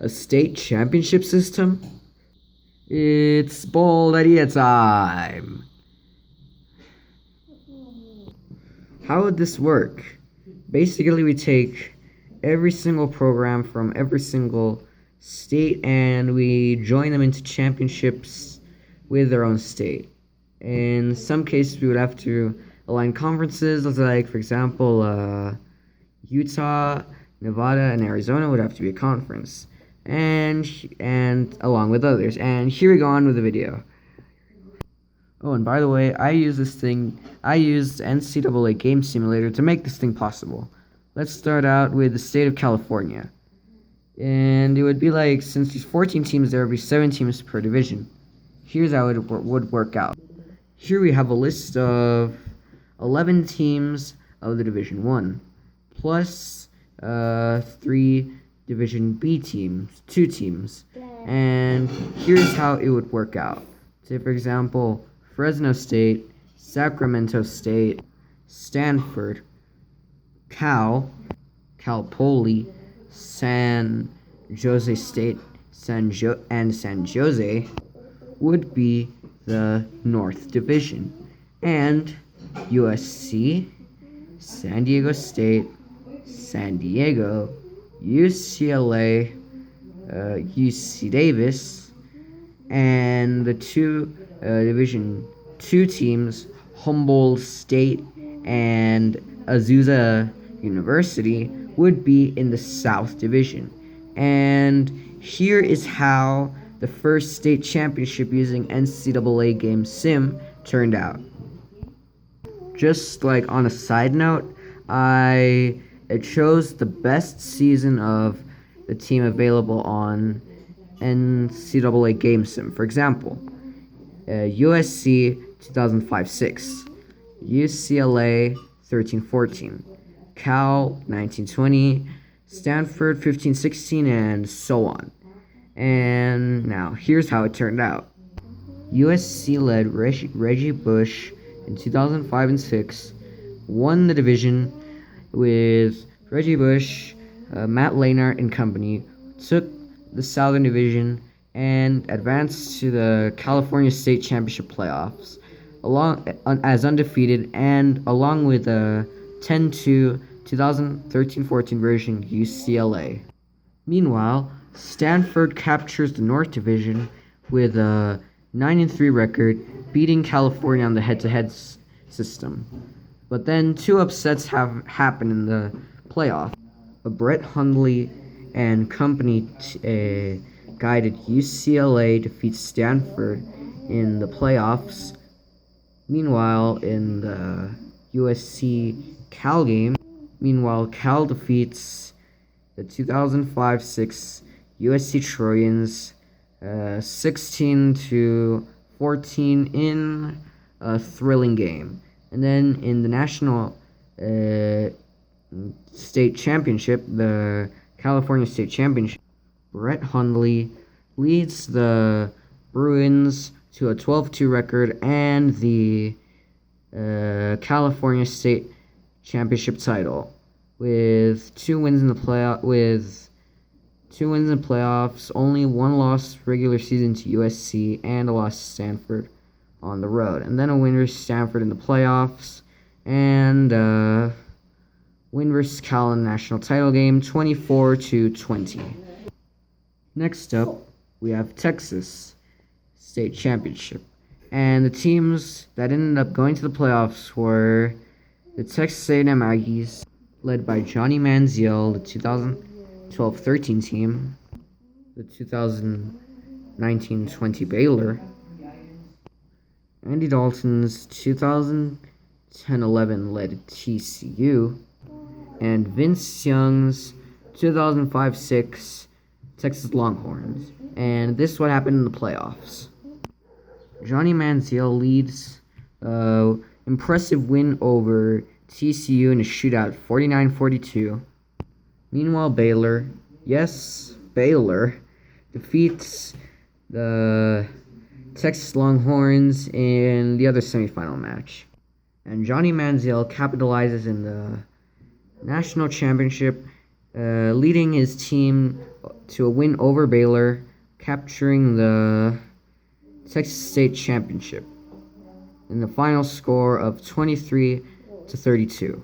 a state championship system? It's bold idea time! How would this work? Basically, we take every single program from every single state and we join them into championships with their own state. In some cases, we would have to align conferences, like, for example, Utah, Nevada, and Arizona would have to be a conference, and along with others. And here we go on with the video. Oh, and by the way, I used NCAA Game Simulator to make this thing possible. Let's start out with the state of California. And it would be like, since there's 14 teams, there would be 7 teams per division. Here's how it would work out. Here we have a list of 11 teams of the Division 1, plus 3 Division B teams, 2 teams. And here's how it would work out. Say, for example, Fresno State, Sacramento State, Stanford, Cal Poly, San Jose State, and San Jose would be the North Division, and USC, San Diego State, San Diego, UCLA, UC Davis, and the 2 Division 2 teams, Humboldt State and Azusa University, would be in the South Division. And here is how the first state championship using NCAA Game Sim turned out. Just like on a side note, I chose the best season of the team available on NCAA Game Sim. For example, USC 2005-06, UCLA 13-14, Cal 19-20, Stanford 15-16, and so on. And now, here's how it turned out. USC led Reggie Bush in 2005 and 6, won the division with Reggie Bush, Matt Leinart and company, took the Southern Division and advanced to the California State Championship playoffs, as undefeated, and along with the 10-2 2013-14 version UCLA. Meanwhile, Stanford captures the North Division with a 9-3 record, beating California on the head-to-head system. But then 2 upsets have happened in the playoff. Brett Hundley and company guided UCLA defeats Stanford in the playoffs. Meanwhile, in the USC-Cal game, Cal defeats the 2005-06 USC Trojans 16-14 in a thrilling game. And then in the national state championship, the California State Championship, Brett Hundley leads the Bruins to a 12-2 record and the California State Championship title with 2 wins in the playoffs, only 1 loss regular season to USC, and a loss to Stanford on the road. And then a win versus Stanford in the playoffs, and win versus Cal in the national title game, 24-20. Next up, we have Texas State Championship. And the teams that ended up going to the playoffs were the Texas A&M Aggies, led by Johnny Manziel, the 2012-13 team, the 2019-20 Baylor, Andy Dalton's 2010-11 led TCU, and Vince Young's 2005-06 Texas Longhorns. And this is what happened in the playoffs. Johnny Manziel leads impressive win over TCU in a shootout, 49-42. Meanwhile, Baylor defeats the Texas Longhorns in the other semifinal match. And Johnny Manziel capitalizes in the national championship, leading his team to a win over Baylor, capturing the Texas State Championship in the final score of 23-32.